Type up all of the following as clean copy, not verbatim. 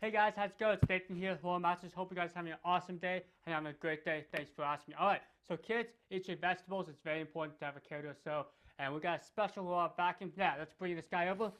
Hey guys, how's it going? It's Nathan here, Law Masters. Hope you guys are having an awesome day and having a great day. Thanks for asking. Alright, so kids, eat your vegetables. It's very important to have a carrot or so. And we got a special law vacuum. Yeah, let's bring this guy over.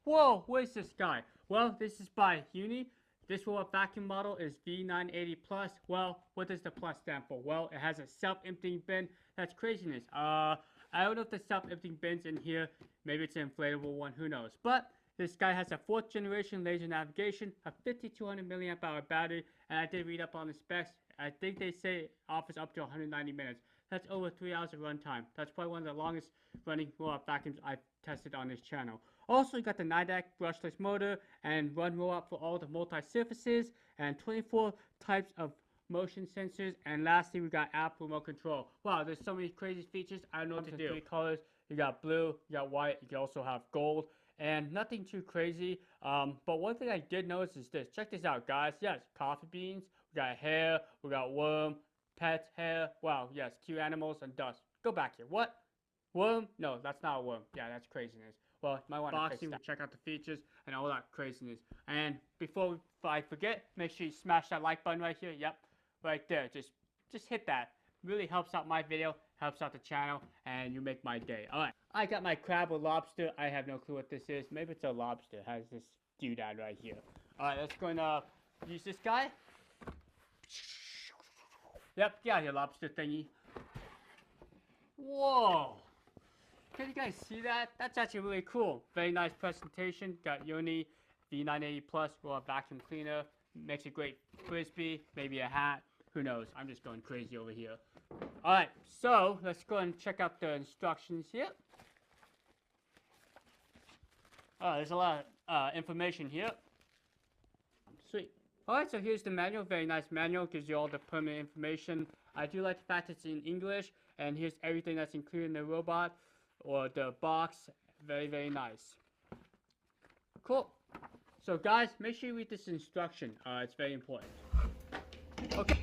Whoa, where's this guy? Well, this is by Uoni. This roll-up vacuum model is V980 Plus. Well, what does the plus stand for? Well, it has a self-emptying bin. That's craziness. I don't know if the self-emptying bin's in here. Maybe it's an inflatable one. Who knows? But this guy has a 4th generation laser navigation, a 5200 milliamp hour battery, and I did read up on the specs. I think they say it offers up to 190 minutes. That's over 3 hours of runtime. That's probably one of the longest running roll-up vacuums I've tested on this channel. Also, you got the NIDAR brushless motor and run roll-up for all the multi-surfaces and 24 types of motion sensors. And lastly, we got app remote control. Wow, there's so many crazy features. I don't know what to do. 3 colors. You got blue, you got white, you can also have gold. And nothing too crazy. But one thing I did notice is this. Check this out, guys. Yes, coffee beans. We got hair. We got worm. Pets, hair. Wow, yes, cute animals and dust. Go back here. What? Worm? No, that's not a worm. Yeah, that's craziness. Well, you might want to fix that. Check out the features and all that craziness. And before I forget, make sure you smash that like button right here. Yep, right there. Just hit that. Really helps out my video, helps out the channel, and you make my day. Alright, I got my crab or lobster. I have no clue what this is. Maybe it's a lobster. It has this doodad right here. Alright, let's go and use this guy. Yep, get out of here, lobster thingy. Whoa! Can you guys see that? That's actually really cool. Very nice presentation. Got Uoni V980 Plus roll-up vacuum cleaner. Makes a great frisbee, maybe a hat. Who knows? I'm just going crazy over here. Alright, so let's go and check out the instructions here. There's a lot of information here. Sweet. Alright, so here's the manual. Very nice manual. Gives you all the permanent information. I do like the fact it's in English. And here's everything that's included in the robot or the box. Very, very nice. Cool. So guys, make sure you read this instruction. It's very important. Okay.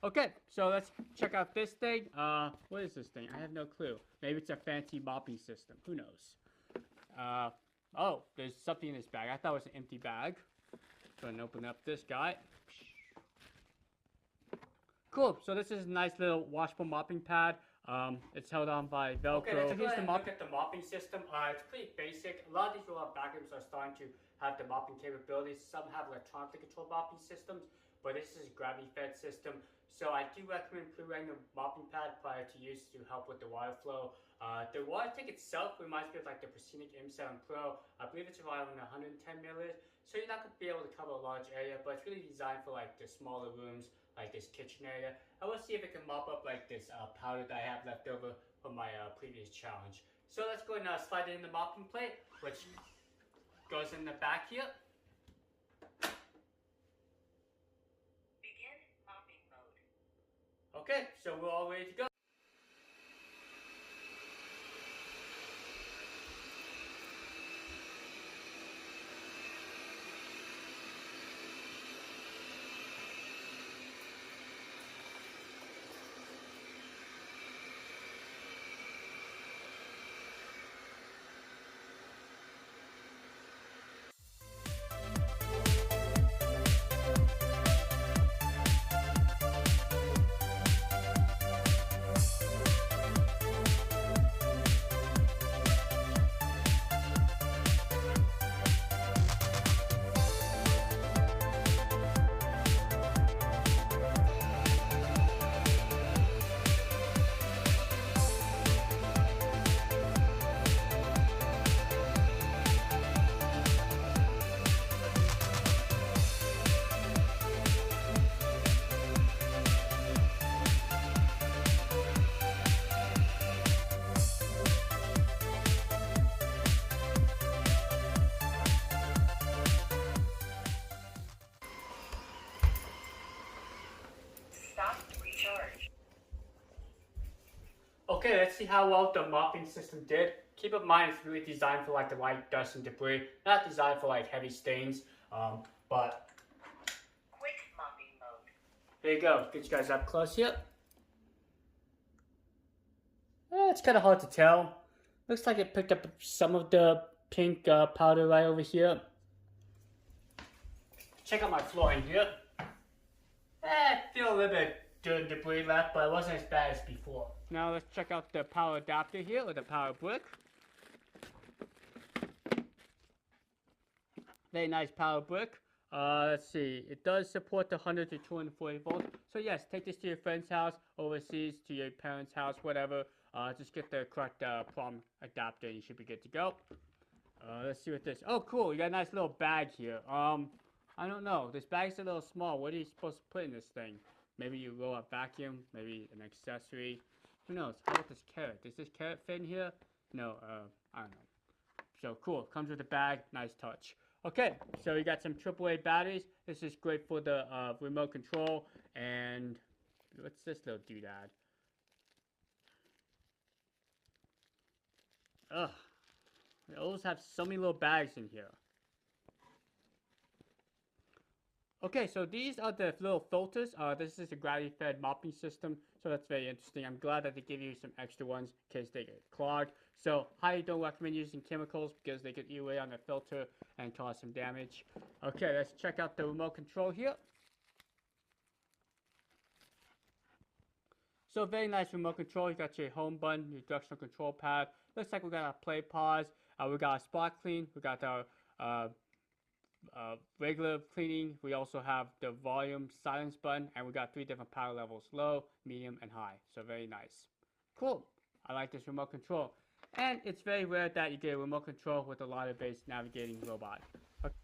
Okay, so let's check out this thing. What is this thing? I have no clue. Maybe it's a fancy mopping system. Who knows? Oh, there's something in this bag. I thought it was an empty bag. Go ahead and open up this guy. Cool, so this is a nice little washable mopping pad. It's held on by Velcro. Okay, so here's the look at the mopping system. It's pretty basic. A lot of these roll-up vacuums are starting to have the mopping capabilities. Some have electronically controlled mopping systems, but this is a gravity-fed system. So I do recommend pre-running the mopping pad prior to use to help with the water flow. The water tank itself reminds me of like the Precision M7 Pro. I believe it's around 110 milliliters. So you're not going to be able to cover a large area, but it's really designed for like the smaller rooms, like this kitchen area. I will see if it can mop up like this powder that I have left over from my previous challenge. So let's go and slide it in the mopping plate, which goes in the back here. Begin mopping mode. Okay, so we're all ready to go. Okay, let's see how well the mopping system did. Keep in mind it's really designed for like the light dust and debris, not designed for like heavy stains. But Here you go. Get you guys up close here. It's kind of hard to tell. Looks like it picked up some of the pink powder right over here. Check out my flooring here. Feel a little bit dirt debris left, but it wasn't as bad as before. Now let's check out the power adapter here, or the power brick. Very nice power brick. Let's see, it does support the 100 to 240 volts. So yes, take this to your friend's house, overseas, to your parents' house, whatever. Just get the correct prom adapter and you should be good to go. Let's see what this, oh cool, you got a nice little bag here. I don't know, this bag's a little small. What are you supposed to put in this thing? Maybe you roll a vacuum, maybe an accessory. Who knows? How about this carrot? Does this carrot fit in here? No, I don't know. So cool, comes with a bag, nice touch. Okay, so you got some AAA batteries. This is great for the remote control. And what's this little doodad? Ugh, they always have so many little bags in here. Okay, so these are the little filters. This is a gravity-fed mopping system, so that's very interesting. I'm glad that they give you some extra ones in case they get clogged. So, highly don't recommend using chemicals because they could eat away on the filter and cause some damage. Okay, let's check out the remote control here. So, very nice remote control. You got your home button, your directional control pad. Looks like we got our play pause. We got our spot clean. We got our regular cleaning. We also have the volume silence button, and we got 3 different power levels: low, medium, and high. So very nice. Cool. I like this remote control. And it's very rare that you get a remote control with a LiDAR-based navigating robot.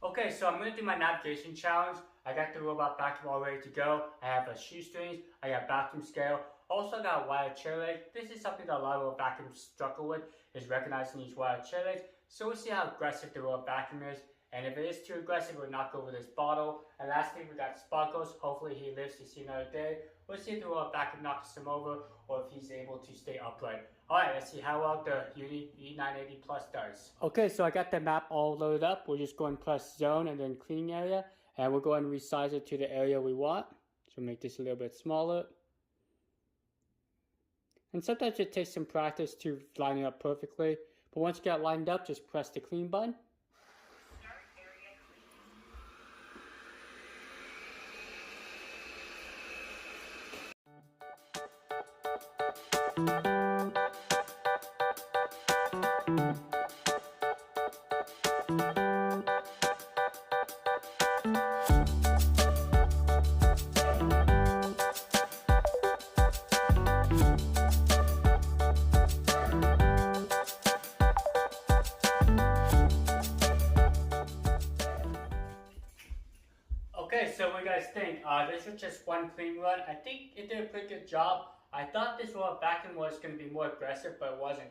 Okay, so I'm going to do my navigation challenge. I got the robot vacuum all ready to go. I have a shoestrings, I got bathroom scale. Also got a wired chair leg. This is something that a lot of vacuums struggle with, is recognizing these wired chair legs. So we'll see how aggressive the robot vacuum is. And if it is too aggressive, we'll knock over this bottle. And lastly, we got Sparkles. Hopefully he lives to see another day. We'll see if the robot vacuum knocks him over or if he's able to stay upright. Alright, let's see how well the Uoni V980 Plus does. Okay, so I got the map all loaded up. We're just going to press zone and then cleaning area. And we'll go ahead and resize it to the area we want. So make this a little bit smaller. And sometimes it takes some practice to line it up perfectly. But once you get lined up, just press the clean button. Okay, so what do you guys think? This was just one clean run. I think it did a pretty good job. I thought this robot vacuum was going to be more aggressive, but it wasn't.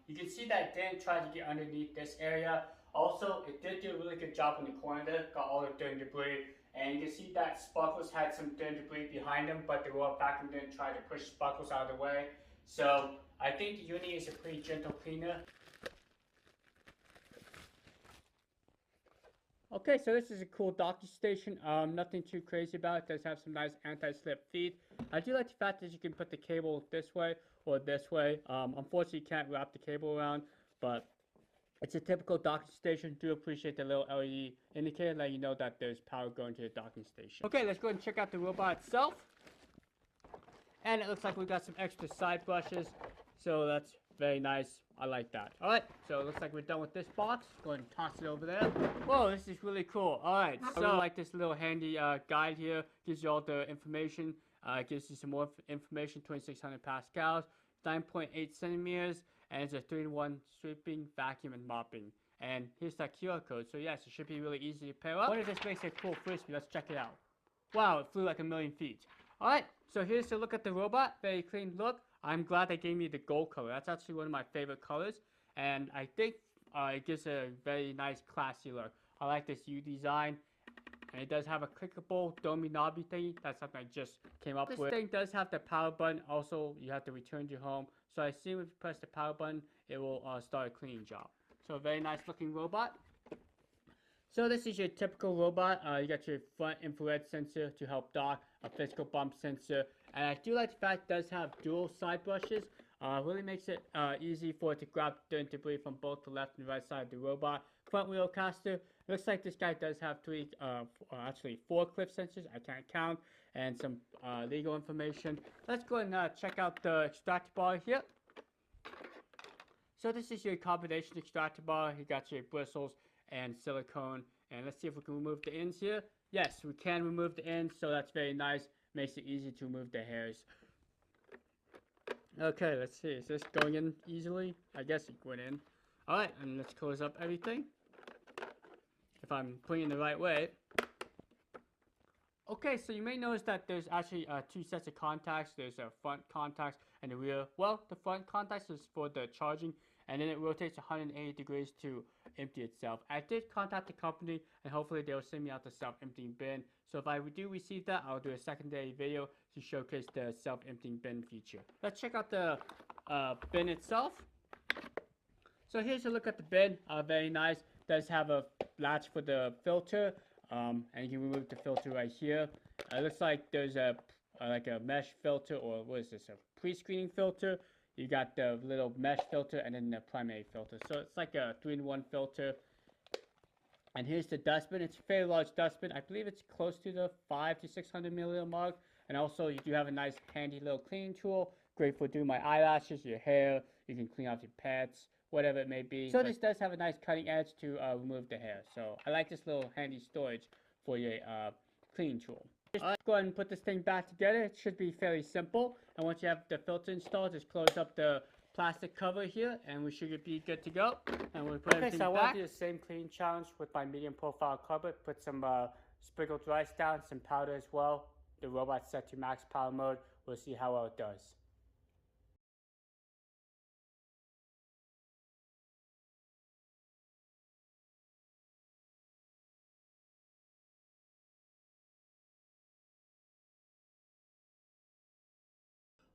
You can see that it didn't try to get underneath this area. Also, it did do a really good job in the corner there, got all the dirt and debris. And you can see that Sparkles had some dirt and debris behind him, but the robot vacuum didn't try to push Sparkles out of the way. So, I think the Uoni is a pretty gentle cleaner. Okay, so this is a cool docking station. Nothing too crazy about it. It does have some nice anti-slip feet. I do like the fact that you can put the cable this way or this way. Unfortunately, you can't wrap the cable around, but it's a typical docking station. Do appreciate the little LED indicator letting you know that there's power going to the docking station. Okay, let's go ahead and check out the robot itself. And it looks like we got some extra side brushes, so that's very nice. I like that. Alright, so it looks like we're done with this box. Go ahead and toss it over there. Whoa, this is really cool. Alright, so I like this little handy guide here. Gives you all the information. Gives you some more information. 2600 pascals, 9.8 centimeters, and it's a 3-in-1 sweeping, vacuum, and mopping. And here's that QR code. So yes, it should be really easy to pair up. What if this makes a cool frisbee? Let's check it out. Wow, it flew like 1,000,000 feet. Alright, so here's a look at the robot. Very clean look. I'm glad they gave me the gold color. That's actually one of my favorite colors. And I think it gives a very nice, classy look. I like this U design. And it does have a clickable, domey knobby thingy. That's something I just came up with. This thing does have the power button. Also, you have to return to home. So I assume if you press the power button, it will start a cleaning job. So a very nice looking robot. So this is your typical robot. You got your front infrared sensor to help dock, a physical bump sensor, and I do like the fact it does have dual side brushes. Really makes it easy for it to grab dirt and debris from both the left and right side of the robot. Front wheel caster. Looks like this guy does have actually 4 cliff sensors. I can't count, and some legal information. Let's go and check out the extractor bar here. So this is your combination extractor bar. You got your bristles and silicone. And let's see if we can remove the ends here. Yes, we can remove the ends, so that's very nice. Makes it easy to remove the hairs. Okay, let's see. Is this going in easily? I guess it went in. Alright, and let's close up everything. If I'm putting it the right way. Okay, so you may notice that there's actually 2 sets of contacts. There's a front contacts and the rear. Well, the front contacts is for the charging, and then it rotates 180 degrees to empty itself. I did contact the company, and hopefully they'll send me out the self-emptying bin. So if I do receive that, I'll do a secondary video to showcase the self-emptying bin feature. Let's check out the bin itself. So here's a look at the bin. Very nice. Does have a latch for the filter. And you can remove the filter right here. It looks like there's a mesh filter, or what is this, a pre-screening filter. You got the little mesh filter and then the primary filter. So it's like a 3-in-1 filter. And here's the dustbin. It's a fairly large dustbin. I believe it's close to the 500 to 600 milliliter mark. And also you do have a nice handy little cleaning tool. Great for doing my eyelashes, your hair. You can clean off your pets, whatever it may be. So this does have a nice cutting edge to remove the hair. So I like this little handy storage for your cleaning tool. Just go ahead and put this thing back together. It should be fairly simple. And once you have the filter installed, just close up the plastic cover here, and we should be good to go. And we'll put everything back. So I want to do the same cleaning challenge with my medium profile carpet. Put some sprinkled rice down, some powder as well. The robot's set to max power mode. We'll see how well it does.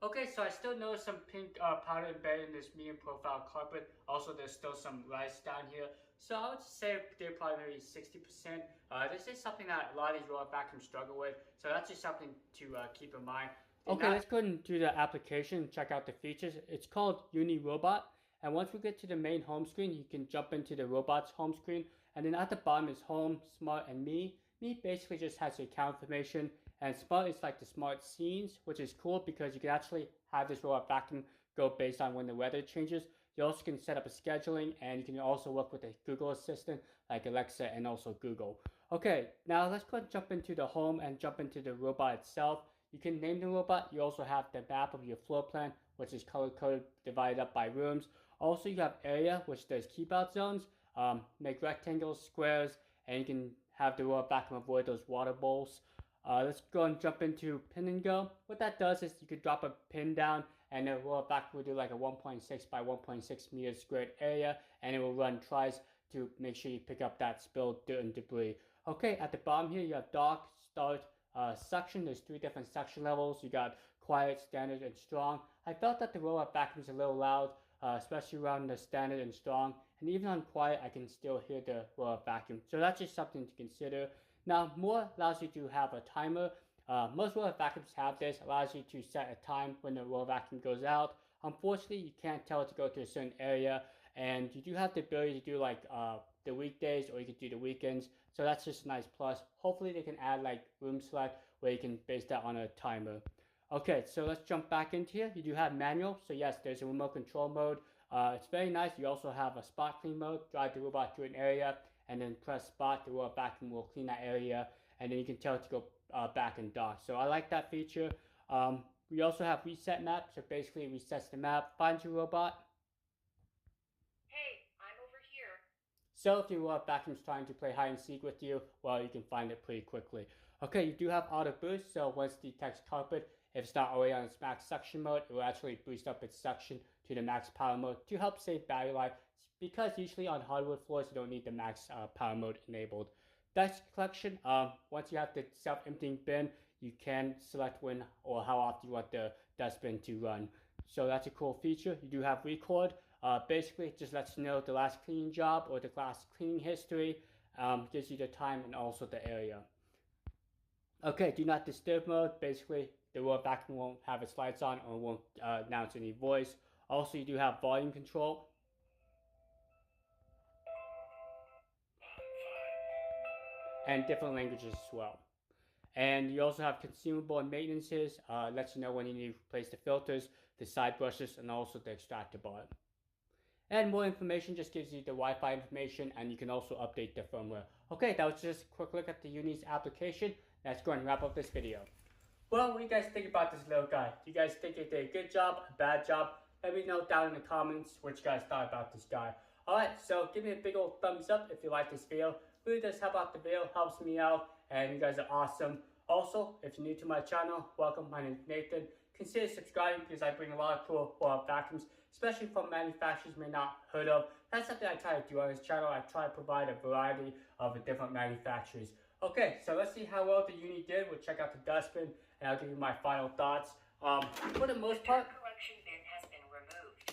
Okay, so I still notice some pink powder embedded in this medium profile carpet. Also, there's still some rice down here. So I would say they're probably maybe 60%. This is something that a lot of these robot vacuums struggle with. So that's just something to keep in mind. Okay, let's go ahead and do the application and check out the features. It's called Uoni Robot. And once we get to the main home screen, you can jump into the robot's home screen. And then at the bottom is Home, Smart, and Me. Me basically just has your account information. And Smart is like the smart scenes, which is cool because you can actually have this robot vacuum go based on when the weather changes. You also can set up a scheduling, and you can also work with a Google Assistant like Alexa and also Google. Okay, now let's go and jump into the home and jump into the robot itself. You can name the robot. You also have the map of your floor plan, which is color-coded, divided up by rooms. Also, you have area, which there's keep out zones. Make rectangles, squares, and you can have the robot vacuum avoid those water bowls. Let's go and jump into pin and go. What that does is you could drop a pin down, and it will back will do like a 1.6 by 1.6 meter squared area, and it will run tries to make sure you pick up that spilled dirt and debris. Okay, at the bottom here you have dock, start, suction. There's 3 different suction levels. You got quiet, standard, and strong. I felt that the robot vacuum is a little loud, especially around the standard and strong. And even on quiet, I can still hear the robot vacuum. So that's just something to consider. Now, more allows you to have a timer. Most robot vacuums have this, allows you to set a time when the robot vacuum goes out. Unfortunately, you can't tell it to go to a certain area, and you do have the ability to do like the weekdays, or you could do the weekends. So that's just a nice plus. Hopefully they can add like room select where you can base that on a timer. Okay, so let's jump back into here. You do have manual, so yes, there's a remote control mode. It's very nice. You also have a spot clean mode, drive the robot to an area, and then press spot, the robot vacuum will clean that area, and then you can tell it to go back and dock. So I like that feature. We also have reset map, so basically it resets the map, finds your robot. Hey, I'm over here. So if your robot vacuum's trying to play hide and seek with you, well, you can find it pretty quickly. Okay, you do have auto boost, so once it detects carpet, if it's not already on its max suction mode, it will actually boost up its suction to the max power mode to help save battery life, because usually on hardwood floors you don't need the max power mode enabled. Dust collection, once you have the self-emptying bin, you can select when or how often you want the dustbin to run. So that's a cool feature. You do have record. Basically, it just lets you know the last cleaning job or the last cleaning history. Gives you the time and also the area. Okay, do not disturb mode. Basically, the robot vacuum won't have its lights on or won't announce any voice. Also, you do have volume control. And different languages as well. And you also have consumable and maintenances, lets you know when you need to replace the filters, the side brushes, and also the extractor bar. And more information just gives you the Wi-Fi information, and you can also update the firmware. Okay, that was just a quick look at the Uoni's application. That's going to wrap up this video. Well, what do you guys think about this little guy? Do you guys think it did a good job, a bad job? Let me know down in the comments what you guys thought about this guy. Alright, so give me a big old thumbs up if you like this video. Really does help out the video, helps me out, and you guys are awesome. Also, if you're new to my channel, welcome. My name is Nathan. Consider subscribing because I bring a lot of cool vacuums, especially from manufacturers you may not heard of. That's something I try to do on this channel. I try to provide a variety of different manufacturers. Okay, so let's see how well the Uoni did. We'll check out the dustbin, and I'll give you my final thoughts. For the most part, collection bin has been removed.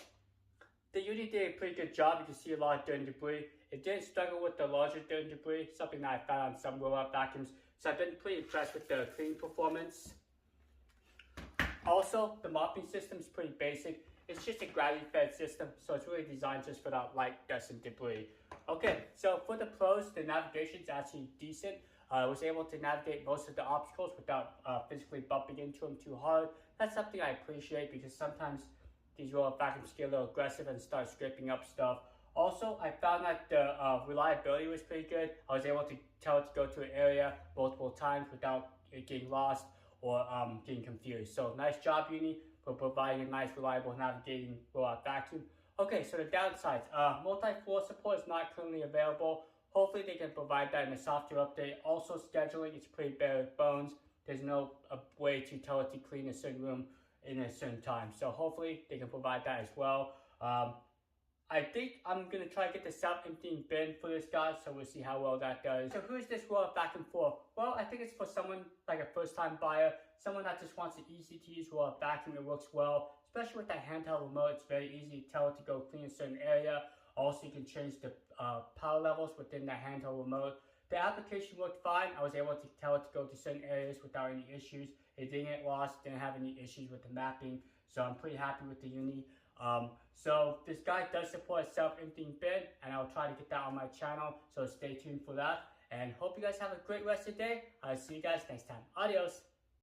The Uoni did a pretty good job. You can see a lot of dirt and debris. It didn't struggle with the larger dirt and debris, something that I found on some robot vacuums. So I've been pretty impressed with the cleaning performance. Also, the mopping system is pretty basic. It's just a gravity-fed system, so it's really designed just for that light dust and debris. Okay, so for the pros, the navigation is actually decent. I was able to navigate most of the obstacles without physically bumping into them too hard. That's something I appreciate because sometimes these robot vacuums get a little aggressive and start scraping up stuff. Also, I found that the reliability was pretty good. I was able to tell it to go to an area multiple times without it getting lost or getting confused. So nice job, Uoni, for providing a nice, reliable navigating robot vacuum. Okay, so the downsides. Multi-floor support is not currently available. Hopefully they can provide that in a software update. Also, scheduling is pretty bare bones. There's no way to tell it to clean a certain room in a certain time. So hopefully they can provide that as well. I think I'm going to try to get the self-emptying bin for this guy, so we'll see how well that does. So who is this robot vacuum for? Well, I think it's for someone like a first-time buyer, someone that just wants an easy-to-use robot vacuum that works well, especially with that handheld remote. It's very easy to tell it to go clean a certain area. Also, you can change the power levels within that handheld remote. The application worked fine. I was able to tell it to go to certain areas without any issues. It didn't get lost, didn't have any issues with the mapping, so I'm pretty happy with the Uoni. So this guy does support a self-emptying bin, and I'll try to get that on my channel, so stay tuned for that. And hope you guys have a great rest of the day. I'll see you guys next time. Adios!